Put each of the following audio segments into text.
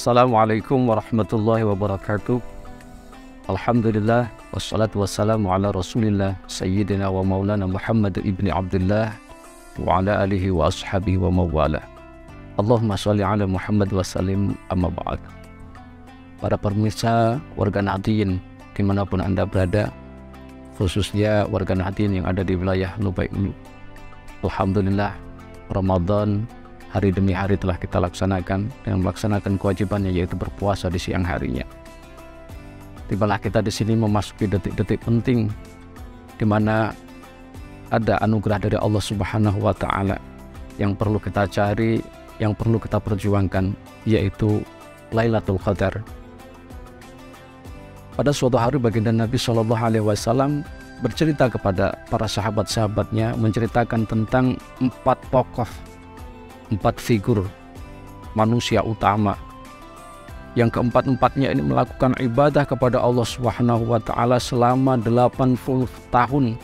Assalamualaikum warahmatullahi wabarakatuh. Alhamdulillah wassalatu wassalamu ala rasulillah sayyidina wa maulana Muhammad ibni Abdullah wa ala alihi wa ashabihi wa mawala. Allahumma sholli ala Muhammad wa sallim, amma ba'd. Para pemirsa warga Nahdien dimanapun Anda berada, khususnya warga Nahdien yang ada di wilayah Lubai Ulu, alhamdulillah Ramadan hari demi hari telah kita laksanakan dengan melaksanakan kewajibannya, yaitu berpuasa di siang harinya. Tibalah kita di sini memasuki detik-detik penting di mana ada anugerah dari Allah Subhanahu wa taala yang perlu kita cari, yang perlu kita perjuangkan, yaitu Lailatul Qadar. Pada suatu hari baginda Nabi Shallallahu alaihi wasallam bercerita kepada para sahabat-sahabatnya, menceritakan tentang 4 tokoh, 4 figur manusia utama yang keempat-empatnya ini melakukan ibadah kepada Allah Subhanahu wa taala selama 80 tahun.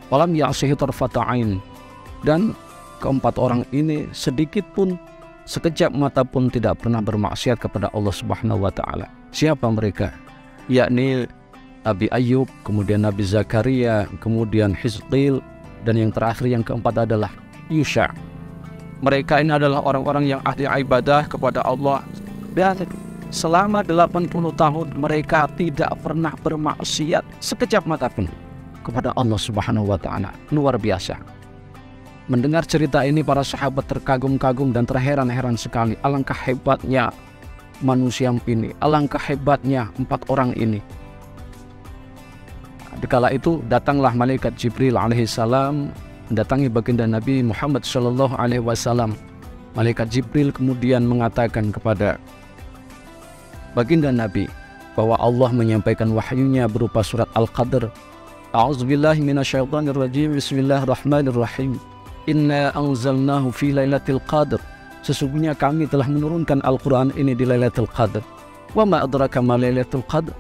Walam ya'sihi tarfata ain. Dan keempat orang ini sedikit pun, sekejap mata pun tidak pernah bermaksiat kepada Allah Subhanahu wa taala. Siapa mereka? Yakni Nabi Ayub, kemudian Nabi Zakaria, kemudian Hizqil, dan yang terakhir yang keempat adalah Yusha. Mereka ini adalah orang-orang yang ahli ibadah kepada Allah, dan selama 80 tahun mereka tidak pernah bermaksiat sekejap mata pun kepada Allah Subhanahu wa taala. Luar biasa. Mendengar cerita ini, para sahabat terkagum-kagum dan terheran-heran sekali. Alangkah hebatnya manusia ini, alangkah hebatnya 4 orang ini. Dikala itu datanglah malaikat Jibril alaihissalam mendatangi baginda Nabi Muhammad Shallallahu alaihi wasallam. Malaikat Jibril kemudian mengatakan kepada baginda Nabi bahwa Allah menyampaikan wahyunya berupa surat Al-Qadr. A'udzubillahi minasyaitonirrajim. Bismillahirrahmanirrahim. Inna anzalnahu fi lailatul qadr. Sesungguhnya kami telah menurunkan Al-Quran ini di Lailatul Qadr. Wa ma adraka ma Lailatul Qadr.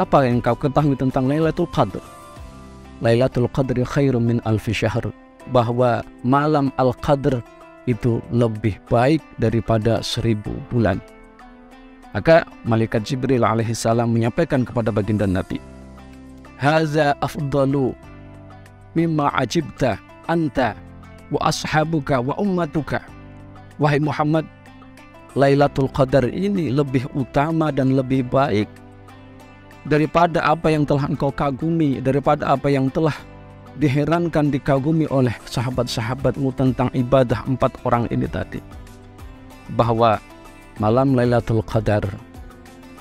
Apa yang kau ketahui tentang Lailatul Qadr? Lailatul Qadri khairum min alfi syahr. Bahwa malam Al-Qadr itu lebih baik daripada 1000 bulan. Maka malaikat Jibril alaihissalam menyampaikan kepada baginda Nabi, haza afdalu mimma ajibta anta wa ashabuka wa ummatuka. Wahai Muhammad, Lailatul Qadar ini lebih utama dan lebih baik daripada apa yang telah engkau kagumi, daripada apa yang telah diherankan, dikagumi oleh sahabat-sahabatmu tentang ibadah 4 orang ini tadi. Bahwa malam Lailatul Qadar,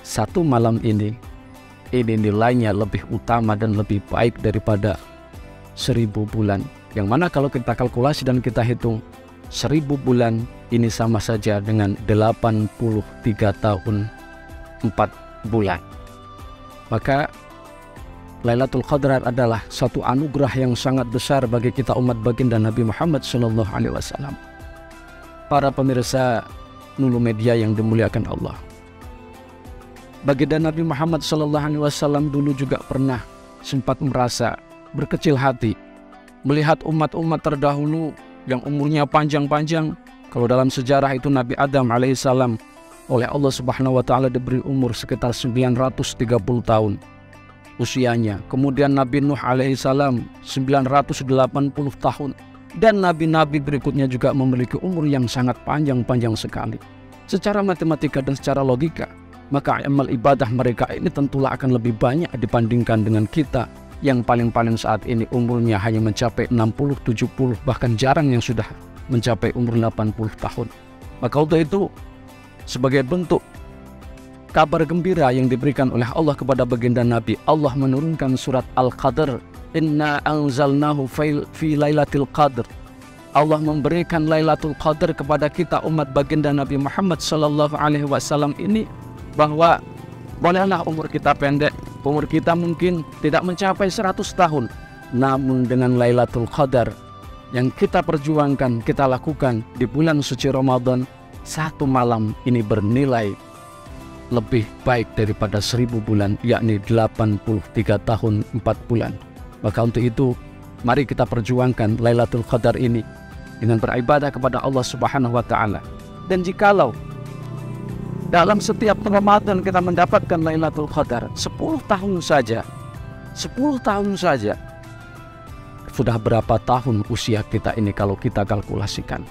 satu malam ini nilainya lebih utama dan lebih baik daripada 1000 bulan. Yang mana kalau kita kalkulasi dan kita hitung, 1000 bulan ini sama saja dengan 83 tahun 4 bulan. Maka Lailatul Qadar adalah satu anugerah yang sangat besar bagi kita umat baginda Nabi Muhammad Shallallahu alaihi wasallam. Para pemirsa Nulu Media yang dimuliakan Allah, baginda Nabi Muhammad Shallallahu alaihi wasallam dulu juga pernah sempat merasa berkecil hati melihat umat-umat terdahulu yang umurnya panjang-panjang. Kalau dalam sejarah itu Nabi Adam alaihissalam oleh Allah Subhanahu wa taala diberi umur sekitar 930 tahun usianya. Kemudian Nabi Nuh alaihissalam 980 tahun. Dan nabi-nabi berikutnya juga memiliki umur yang sangat panjang sekali. Secara matematika dan secara logika, maka amal ibadah mereka ini tentulah akan lebih banyak dibandingkan dengan kita yang paling-paling saat ini umurnya hanya mencapai 60, 70, bahkan jarang yang sudah mencapai umur 80 tahun. Maka untuk itu, sebagai bentuk kabar gembira yang diberikan oleh Allah kepada baginda Nabi, Allah menurunkan surat Al-Qadr. Inna anzalnahu fi lailatul qadr. Allah memberikan Lailatul Qadar kepada kita umat baginda Nabi Muhammad sallallahu alaihi wasallam ini, bahwa bolehlah umur kita pendek, umur kita mungkin tidak mencapai 100 tahun, namun dengan Lailatul Qadar yang kita perjuangkan, kita lakukan di bulan suci Ramadan, satu malam ini bernilai lebih baik daripada 1000 bulan, yakni 83 tahun 4 bulan. Maka untuk itu, mari kita perjuangkan Lailatul Qadar ini dengan beribadah kepada Allah Subhanahu wa taala. Dan jikalau dalam setiap Ramadan kita mendapatkan Lailatul Qadar. 10 tahun saja. 10 tahun saja. Sudah berapa tahun usia kita ini kalau kita kalkulasikan?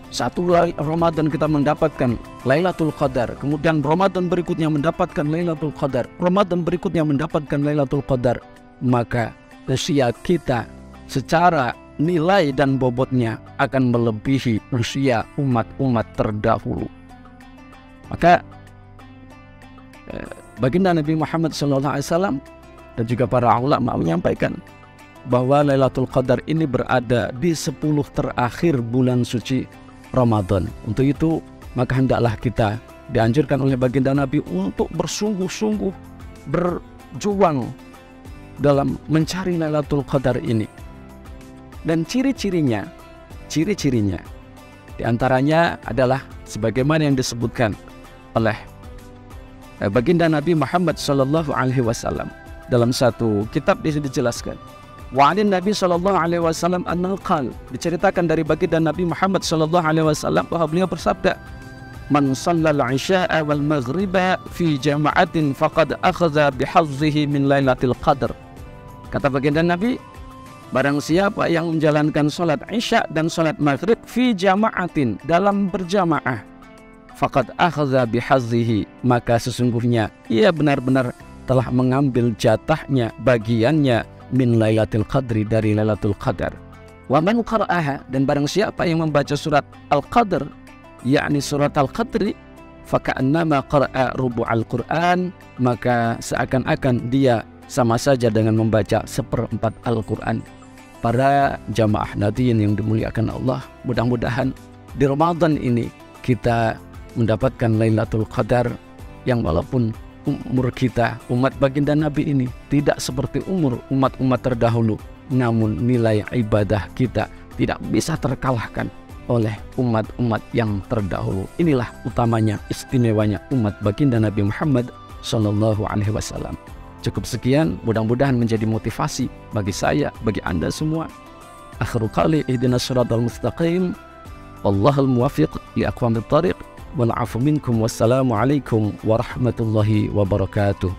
Satu Ramadan kita mendapatkan Lailatul Qadar, kemudian Ramadan berikutnya mendapatkan Lailatul Qadar, Ramadan berikutnya mendapatkan Lailatul Qadar, maka usia kita secara nilai dan bobotnya akan melebihi usia umat-umat terdahulu. Maka baginda Nabi Muhammad SAW dan juga para ulama menyampaikan bahwa Lailatul Qadar ini berada di 10 terakhir bulan suci Ramadan. Untuk itu maka hendaklah kita dianjurkan oleh baginda Nabi untuk bersungguh-sungguh berjuang dalam mencari Lailatul Qadar ini. Dan ciri-cirinya diantaranya adalah sebagaimana yang disebutkan oleh baginda Nabi Muhammad SAW dalam satu kitab dijelaskan. Wa 'an Nabi sallallahu alaihi wasallam annahu qala, diceritakan dari baginda Nabi Muhammad sallallahu alaihi wasallam bahwa beliau bersabda, "Man shallal 'isya'a wal maghriba fi jama'atin faqad akhadha bihazzihi min Lailatul Qadar." Kata baginda Nabi, barang siapa yang menjalankan salat Isya dan salat Maghrib fi jama'atin, dalam berjamaah, faqad akhadha bihazzihi, maka sesungguhnya ia benar-benar telah mengambil jatahnya, bagiannya min Lailatul Qadri, dari Lailatul Qadar. Wa man qara'aha, dan barang siapa yang membaca surat Al-Qadr, yakni surat Al-Qadri, faka'annama qara'a rubu'al Qur'an, maka seakan-akan dia sama saja dengan membaca 1/4 Al-Qur'an. Para jamaah nadiyin yang dimuliakan Allah, mudah-mudahan di Ramadan ini kita mendapatkan Lailatul Qadar yang walaupun umur kita, umat baginda Nabi ini tidak seperti umur umat-umat terdahulu, namun nilai ibadah kita tidak bisa terkalahkan oleh umat-umat yang terdahulu. Inilah utamanya, istimewanya umat baginda Nabi Muhammad SAW. Cukup sekian, mudah-mudahan menjadi motivasi bagi saya, bagi Anda semua. Akhirul qali ihdinas siratal mustaqim, wallahul muwaffiq li aqwamit thariq. Wal 'afu minkum, wassalamu alaikum warahmatullahi wabarakatuh.